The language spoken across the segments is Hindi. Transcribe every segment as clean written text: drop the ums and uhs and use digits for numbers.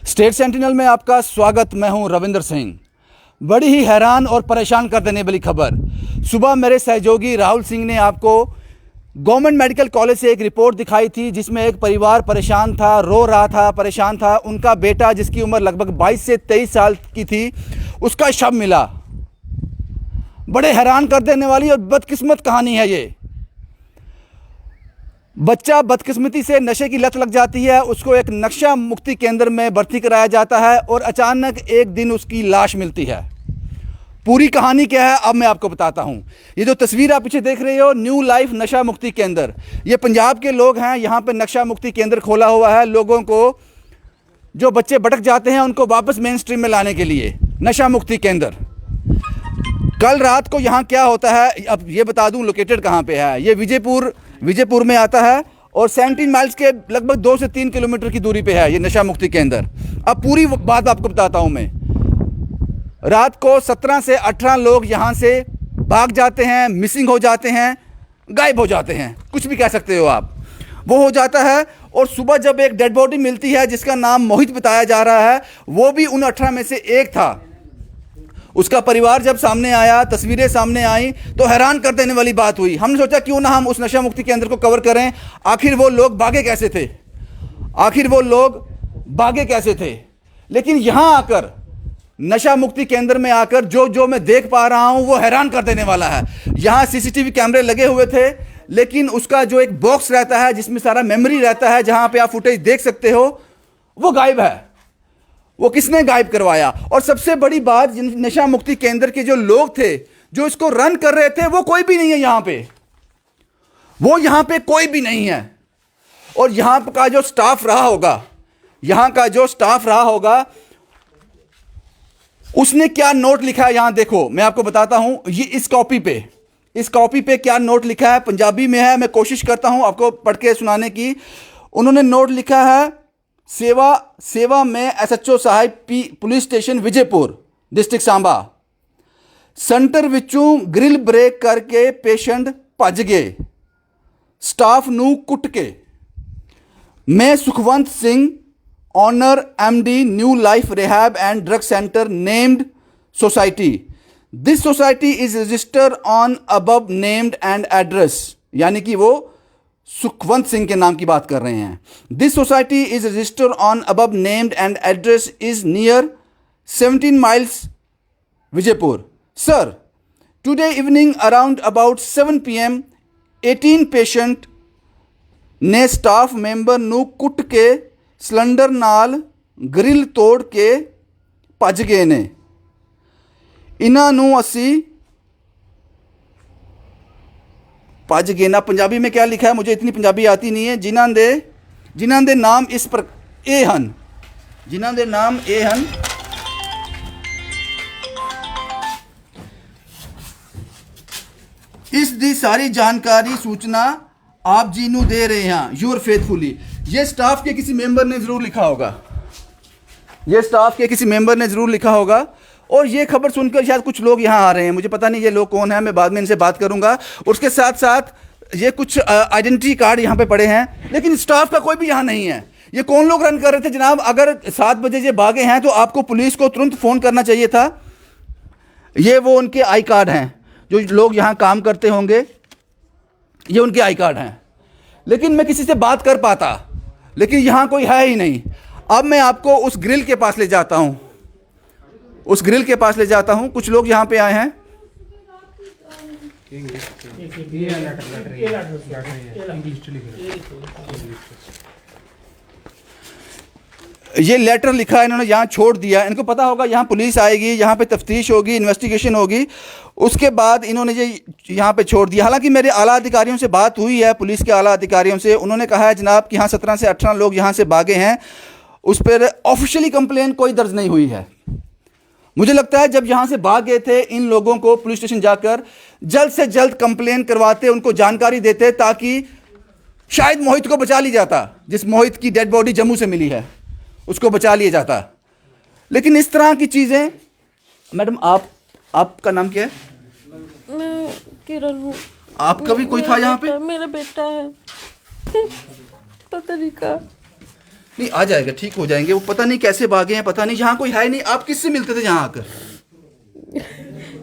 स्टेट सेंटिनल में आपका स्वागत। मैं हूं रविंदर सिंह। बड़ी ही हैरान और परेशान कर देने वाली खबर। सुबह मेरे सहयोगी राहुल सिंह ने आपको गवर्नमेंट मेडिकल कॉलेज से एक रिपोर्ट दिखाई थी जिसमें एक परिवार परेशान था, रो रहा था, परेशान था। उनका बेटा जिसकी उम्र लगभग 22 से 23 साल की थी, उसका शव मिला। बड़े हैरान कर देने वाली और बदकिस्मत कहानी है ये। बच्चा बदकिस्मती से नशे की लत लग जाती है, उसको एक नशा मुक्ति केंद्र में भर्ती कराया जाता है और अचानक एक दिन उसकी लाश मिलती है। पूरी कहानी क्या है अब मैं आपको बताता हूँ। ये जो तस्वीर आप पीछे देख रहे हो, न्यू लाइफ नशा मुक्ति केंद्र, ये पंजाब के लोग हैं। यहाँ पे नशा मुक्ति केंद्र खोला हुआ है लोगों को, जो बच्चे भटक जाते हैं उनको वापस मेन स्ट्रीम में लाने के लिए। नशा मुक्ति केंद्र कल रात को यहाँ क्या होता है अब ये बता दूँ। लोकेटेड कहाँ पे है ये? विजयपुर में आता है और 17 माइल्स के लगभग 2 से 3 किलोमीटर की दूरी पे है ये नशा मुक्ति केंद्र। अब पूरी बात आपको बताता हूँ मैं। रात को 17 से 18 लोग यहाँ से भाग जाते हैं, मिसिंग हो जाते हैं, गायब हो जाते हैं, कुछ भी कह सकते हो आप। वो हो जाता है और सुबह जब एक डेड बॉडी मिलती है जिसका नाम मोहित बताया जा रहा है, वो भी उन 18 में से एक था। उसका परिवार जब सामने आया, तस्वीरें सामने आई, तो हैरान कर देने वाली बात हुई। हमने सोचा क्यों ना हम उस नशा मुक्ति केंद्र को कवर करें। आखिर वो लोग भागे कैसे थे? लेकिन यहाँ आकर, नशा मुक्ति केंद्र में आकर जो मैं देख पा रहा हूँ वो हैरान कर देने वाला है। यहाँ सीसीटीवी कैमरे लगे हुए थे, लेकिन उसका जो एक बॉक्स रहता है जिसमें सारा मेमोरी रहता है, जहाँ पे आप फुटेज देख सकते हो, वो गायब है। वो किसने गायब करवाया? और सबसे बड़ी बात, नशा मुक्ति केंद्र के जो लोग थे जो इसको रन कर रहे थे, वो कोई भी नहीं है यहाँ पे। वो यहाँ पे कोई भी नहीं है। और यहाँ का जो स्टाफ रहा होगा, उसने क्या नोट लिखा है यहाँ देखो, मैं आपको बताता हूं। ये इस कॉपी पे क्या नोट लिखा है, पंजाबी में है, मैं कोशिश करता हूं आपको पढ़ के सुनाने की। उन्होंने नोट लिखा है, सेवा में एसएचओ साहिब police station Vijaypur, district Samba. Centre विचों ग्रिल ब्रेक करके पेशेंट भज गए, स्टाफ नू कुट के। मैं Sukhwant Singh, owner MD new life rehab and drug centre named society. This society is registered on above named and address. यानी कि वो सुखवंत सिंह के नाम की बात कर रहे हैं। This society is registered on above named and address is near 17 miles Vijaypur. Sir, today evening around about 7 PM 18 patient ने स्टाफ मेंबर नू कुट के सिलेंडर नाल ग्रिल तोड़ के भज गए ने। इन्हां नू असी भज गए ना, पंजाबी में क्या लिखा है मुझे इतनी पंजाबी आती नहीं है। जिन्हां दे नाम इस पर ए हन, जिन्हां दे नाम ए हन। इस दी सारी जानकारी सूचना आप जी नू दे रहे हैं, यूर फेथफुली। ये स्टाफ के किसी मेंबर ने जरूर लिखा होगा। और ये खबर सुनकर शायद कुछ लोग यहाँ आ रहे हैं, मुझे पता नहीं ये लोग कौन है, मैं बाद में इनसे बात करूंगा। उसके साथ साथ ये कुछ आइडेंटिटी कार्ड यहाँ पे पड़े हैं, लेकिन स्टाफ का कोई भी यहाँ नहीं है। ये कौन लोग रन कर रहे थे जनाब? अगर 7 बजे ये भागे हैं तो आपको पुलिस को तुरंत फ़ोन करना चाहिए था। ये वो उनके आई कार्ड हैं, जो लोग यहाँ काम करते होंगे, ये उनके आई कार्ड हैं। लेकिन मैं किसी से बात कर पाता, लेकिन यहाँ कोई है ही नहीं। अब मैं आपको उस ग्रिल के पास ले जाता हूँ। कुछ लोग यहाँ पे आए हैं। ये लेटर लिखा है इन्होंने, यहाँ छोड़ दिया। इनको पता होगा यहाँ पुलिस आएगी, यहाँ पे तफ्तीश होगी, इन्वेस्टिगेशन होगी, उसके बाद इन्होंने ये यहाँ पे छोड़ दिया। हालांकि मेरे आला अधिकारियों से बात हुई है, पुलिस के आला अधिकारियों से, उन्होंने कहा है जनाब कि हाँ 17 से 18 लोग यहाँ से भागे हैं। उस पर ऑफिशियली कंप्लेन कोई दर्ज नहीं हुई है। मुझे लगता है जब यहाँ से भाग गए थे, इन लोगों को पुलिस स्टेशन जाकर जल्द से जल्द कंप्लेन करवाते, उनको जानकारी देते, ताकि शायद मोहित को बचा लिया जाता। जिस मोहित की डेड बॉडी जम्मू से मिली है, उसको बचा लिया जाता। लेकिन इस तरह की चीज़ें। मैडम, आपका नाम क्या है? मैं किरण हूँ। आपका भी कोई था यहाँ पे? मेरा बेटा है। पता नहीं कहाँ। नहीं आ जाएगा, ठीक हो जाएंगे। वो पता नहीं कैसे भागे हैं, पता नहीं, यहाँ कोई है नहीं। आप किससे मिलते थे यहाँ आकर?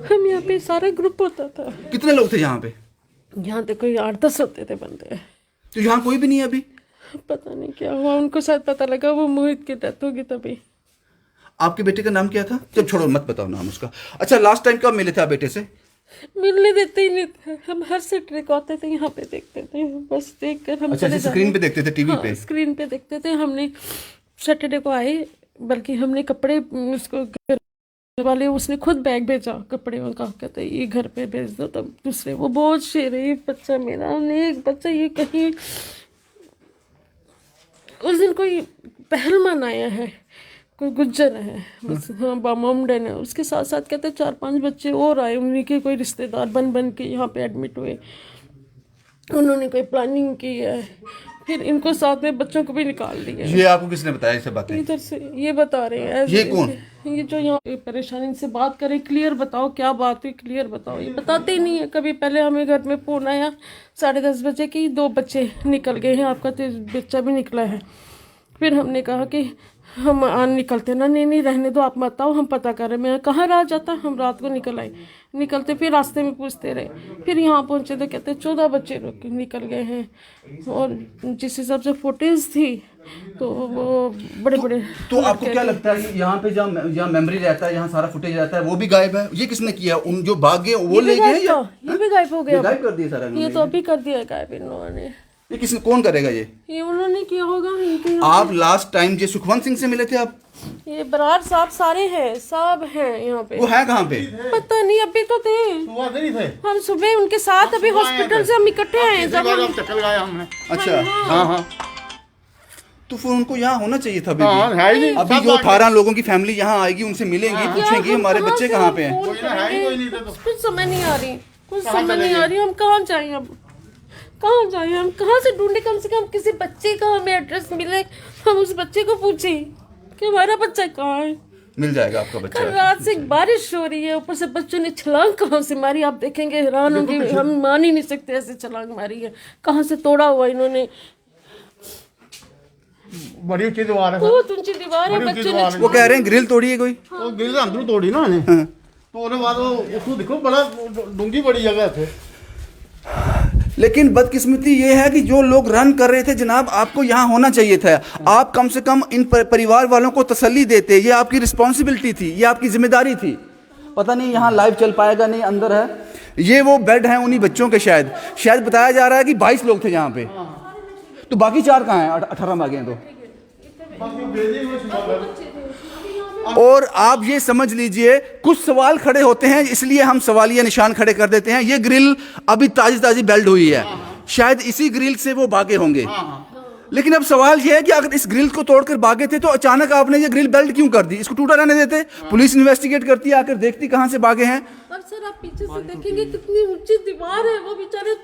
हम यहाँ पे सारा ग्रुप होता था। कितने लोग थे यहाँ पे? यहाँ तो कोई 8-10 होते थे बंदे। तो यहाँ कोई भी नहीं है अभी? पता नहीं क्या हुआ, उनको शायद पता लगा वो मोहित की डेथ होगी तभी। आपके बेटे का नाम क्या था? जब छोड़ो, मत बताओ नाम उसका। अच्छा, लास्ट टाइम कब मिले थे आप बेटे से? मिलने देते ही नहीं थे। हम हर सैटरडे को आते थे, यहाँ पे देखते थे, बस देख कर हम अच्छा, चले स्क्रीन पे देखते थे, टीवी हाँ, पे? स्क्रीन पे देखते थे। हमने सैटरडे को आए, बल्कि हमने कपड़े उसको घर वाले, उसने खुद बैग भेजा कपड़े में, कहा कहते ये घर पे भेज दो। तब दूसरे वो बहुत शरीफ बच्चा मेरा, एक बच्चा ये कहीं उस दिन कोई पहलवान आया है, कोई गुज्जर है बस, हाँ मोमडन है, उसके साथ साथ कहते 4-5 बच्चे और आए, उन्हीं के कोई रिश्तेदार बन बन के यहाँ पे एडमिट हुए। उन्होंने कोई प्लानिंग की है, फिर इनको साथ में बच्चों को भी निकाल दिया। ये आपको किसने बताया ये सब बातें? इधर से ये बता रहे हैं। ये कौन? ये जो यहाँ पे परेशानी से बात करें, क्लियर बताओ क्या बात हुई, क्लियर बताओ। ये बताते ही नहीं है कभी। पहले हमें घर में फोन आया 10:30 बजे कि 2 बच्चे निकल गए हैं, आपका तो बच्चा भी निकला है। फिर हमने कहा कि हम निकलते ना, नहीं रहने दो, आप मत आओ, हम पता कर रहे। मैं कहाँ रहा जाता, हम रात को निकल आए। निकलते फिर रास्ते में पूछते रहे, फिर यहाँ पहुँचे तो कहते 14 बच्चे निकल गए हैं। और जिस हिसाब से फुटेज थी तो वो बड़े बड़े। तो आपको क्या लगता है कि यहाँ पे जहाँ मेमोरी रहता है, यहाँ सारा फुटेज रहता है, वो भी गायब है? ये किसने किया? उन जो भागे वो ले गए या ये भी गायब हो गया? गायब कर दिया सारा? ये तो अभी कर दिया गायब इन लोगों ने। ये किसने, कौन करेगा ये उन्होंने किया होगा। आप लास्ट टाइम जो सुखवंत सिंह से मिले थे आप? ये बरार साहब सारे हैं, सब हैं यहाँ पे। वो है कहाँ पे? पता नहीं, अभी तो थे, हम सुबह उनके साथ अभी हॉस्पिटल से हम इकट्ठे आए जब हम चक्कर गए हमने। अच्छा, हाँ तो फिर उनको यहाँ होना चाहिए था। हाँ, है ही नहीं। अभी जो 18 लोगों की फैमिली यहाँ आएगी, उनसे मिलेंगी, पूछेंगी हमारे बच्चे कहाँ पे हैं। कुछ समझ नहीं आ रही, कुछ समझ नहीं आ रही। हम कहाँ जाएं अब, कहाँ जाएं हम, कहाँ से ढूंढे? कम से कम किसी बच्चे का हमें एड्रेस मिले, हम उस बच्चे को पूछें कि हमारा बच्चा कहाँ है। मिल जाएगा आपका बच्चा। कल रात से बारिश हो रही है, ऊपर से बच्चों ने छलांग कहाँ से मारी, आप देखेंगे हैरान होंगे। हम मान ही नहीं सकते ऐसे छलांग मारी है, कहाँ से तोड़ा हुआ इन्होंने। बड़ी ऊंची दीवार है, बहुत ऊंची दीवार है, बच्चों ने वो कह रहे हैं ग्रिल तोड़ी है कोई। तो गिर अंदर तोड़ी ना ने। तो उसके बाद वो उसको देखो बड़ा डूंगी बड़ी जगह थे। लेकिन बदकिस्मती ये है कि जो लोग रन कर रहे थे जनाब, आपको यहाँ होना चाहिए था। आप कम से कम इन परिवार वालों को तसल्ली देते, ये आपकी रिस्पॉन्सिबिलिटी थी, ये आपकी जिम्मेदारी थी। पता नहीं यहाँ लाइव चल पाएगा नहीं, अंदर है ये वो बेड हैं उन्हीं बच्चों के। शायद बताया जा रहा है कि 22 लोग थे यहाँ पे, तो बाकी 4 कहाँ हैं? 18 में आ गए हैं तो। और आप ये समझ लीजिए, कुछ सवाल खड़े होते हैं, इसलिए हम सवालिया निशान खड़े कर देते हैं। ये ग्रिल अभी ताजी बेल्ट हुई है, शायद इसी ग्रिल से वो भागे होंगे। लेकिन अब सवाल ये है कि अगर इस ग्रिल को तोड़कर भागे थे तो अचानक आपने ये ग्रिल बेल्ट क्यों कर दी? इसको टूटा रहने देते, पुलिस इन्वेस्टिगेट करती, आकर देखती कहां से भागे हैं। और सर आप पीछे से देखेंगे कितनी ऊंची दीवार है, वो बेचारे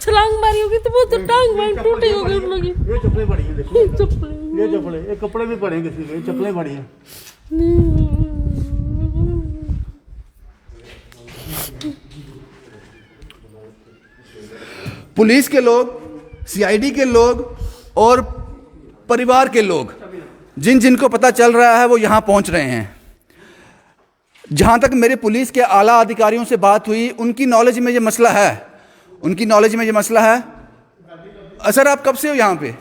छलांग मारी होगी तो वो तो टांग वांग टूटी होगी उन लोगों की। ये चप्पलें पड़ी हैं, देखो चप्पलें, ये चप्पलें, ये कपड़े भी पड़े हैं किसी के, चप्पलें पड़ी हैं। पुलिस के लोग, सीआईडी के लोग और परिवार के लोग, जिनको पता चल रहा है वो यहाँ पहुँच रहे हैं। जहाँ तक मेरे पुलिस के आला अधिकारियों से बात हुई, उनकी नॉलेज में ये मसला है, उनकी नॉलेज में ये मसला है। सर आप कब से हो यहाँ पे?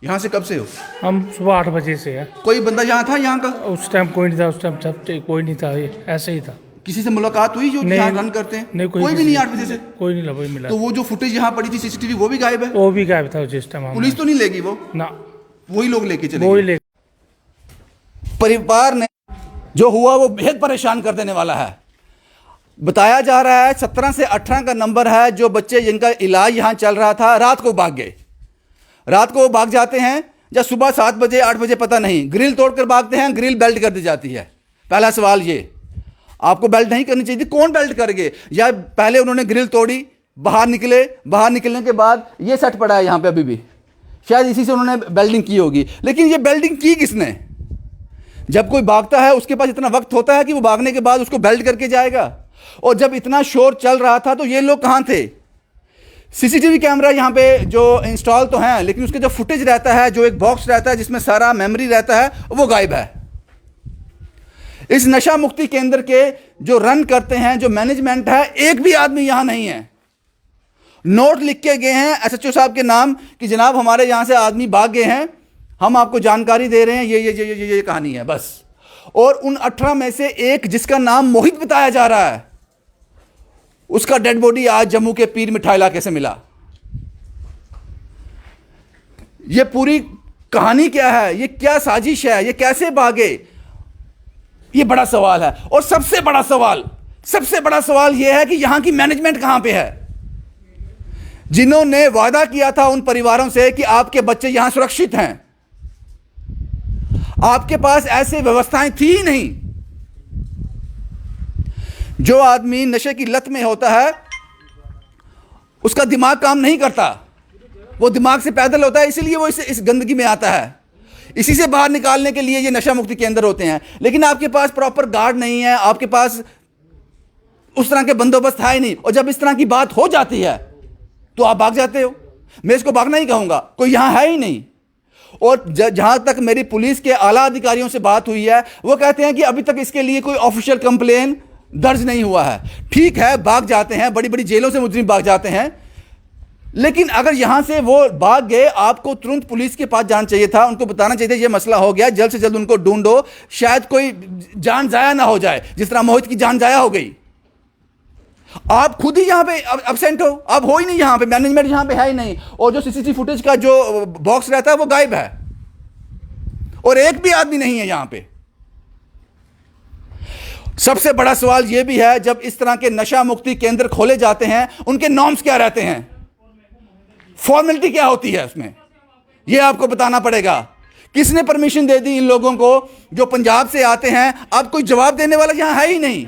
यहाँ से कब से हो? हम सुबह 8 बजे से है। कोई बंदा यहाँ था यहाँ का? उस टाइम कोई नहीं था, उस टाइम सब कोई नहीं था, ये ऐसे ही था। किसी से मुलाकात हुई जो यहाँ रन करते हैं? नहीं, कोई भी नहीं 8 बजे से? कोई नहीं लगा मिला। तो वो जो फुटेज यहाँ पड़ी थी सीसीटीवी वो भी गायब है? वो भी गायब था जिस टाइम। पुलिस तो नहीं लेगी वो ना, वही लोग लेके चले वही गए। ले। परिवार ने जो हुआ वो बेहद परेशान कर देने वाला है। बताया जा रहा है 17 से 18 का नंबर है, जो बच्चे जिनका इलाज यहाँ चल रहा था रात को भाग गए। रात को वो भाग जाते हैं या सुबह 7 बजे 8 बजे पता नहीं, ग्रिल तोड़कर भागते हैं, ग्रिल बेल्ट कर दी जाती है। पहला सवाल ये, आपको बेल्ट नहीं करनी चाहिए थी, कौन बेल्ट करेंगे? या पहले उन्होंने ग्रिल तोड़ी, बाहर निकले, बाहर निकलने के बाद ये सेट पड़ा है यहाँ पे अभी भी, शायद इसी से उन्होंने बेल्डिंग की होगी। लेकिन ये बेल्डिंग की किसने? जब कोई भागता है उसके पास इतना वक्त होता है कि वो भागने के बाद उसको बेल्ट करके जाएगा। और जब इतना शोर चल रहा था तो ये लोग कहाँ थे? सीसीटीवी कैमरा यहाँ पे जो इंस्टॉल तो हैं, लेकिन उसके जो फुटेज रहता है, जो एक बॉक्स रहता है जिसमें सारा मेमोरी रहता है, वो गायब है। इस नशा मुक्ति केंद्र के जो रन करते हैं, जो मैनेजमेंट है, एक भी आदमी यहां नहीं है। नोट लिख के गए हैं एसएचओ साहब के नाम कि जनाब हमारे यहां से आदमी भाग गए हैं, हम आपको जानकारी दे रहे हैं, ये कहानी है बस। और उन 18 में से एक जिसका नाम मोहित बताया जा रहा है, उसका डेड बॉडी आज जम्मू के पीर मिठा इलाके से मिला। ये पूरी कहानी क्या है, ये क्या साजिश है, ये कैसे भागे, ये बड़ा सवाल है। और सबसे बड़ा सवाल यह है कि यहां की मैनेजमेंट कहां पे है, जिन्होंने वादा किया था उन परिवारों से कि आपके बच्चे यहां सुरक्षित हैं। आपके पास ऐसी व्यवस्थाएं थी ही नहीं। जो आदमी नशे की लत में होता है उसका दिमाग काम नहीं करता, वो दिमाग से पैदल होता है, इसीलिए वो इस गंदगी में आता है। इसी से बाहर निकालने के लिए ये नशा मुक्ति केंद्र होते हैं। लेकिन आपके पास प्रॉपर गार्ड नहीं है, आपके पास उस तरह के बंदोबस्त है ही नहीं। और जब इस तरह की बात हो जाती है तो आप भाग जाते हो। मैं इसको भागना ही कहूंगा, कोई यहां है ही नहीं। और जहां तक मेरी पुलिस के आला अधिकारियों से बात हुई है, वो कहते हैं कि अभी तक इसके लिए कोई ऑफिशियल कंप्लेन दर्ज नहीं हुआ है। ठीक है, भाग जाते हैं, बड़ी बड़ी जेलों से मुजरिम भाग जाते हैं, लेकिन अगर यहां से वो भाग गए, आपको तुरंत पुलिस के पास जाना चाहिए था, उनको बताना चाहिए था ये मसला हो गया, जल्द से जल्द उनको ढूंढो, शायद कोई जान जाया ना हो जाए, जिस तरह मोहित की जान जाया हो गई। आप खुद ही यहां पे एब्सेंट हो, आप हो ही नहीं यहां पे, मैनेजमेंट यहां पे है ही नहीं। और जो सीसीटीवी फुटेज का जो बॉक्स रहता है वो गायब है, और एक भी आदमी नहीं है यहां पे। सबसे बड़ा सवाल यह भी है, जब इस तरह के नशा मुक्ति केंद्र खोले जाते हैं, उनके नॉर्म्स क्या रहते हैं, फॉर्मेलिटी क्या होती है उसमें, यह आपको बताना पड़ेगा। किसने परमिशन दे दी इन लोगों को जो पंजाब से आते हैं? अब कोई जवाब देने वाला यहां है ही नहीं।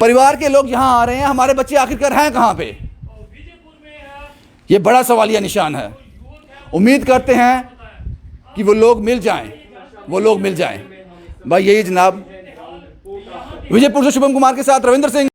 परिवार के लोग यहां आ रहे हैं, हमारे बच्चे आखिरकार हैं कहां पे? यह बड़ा सवालिया निशान है। उम्मीद करते हैं कि वो लोग मिल जाएं, भाई। यही जनाब, विजयपुर से शुभम कुमार के साथ रविंद्र सिंह।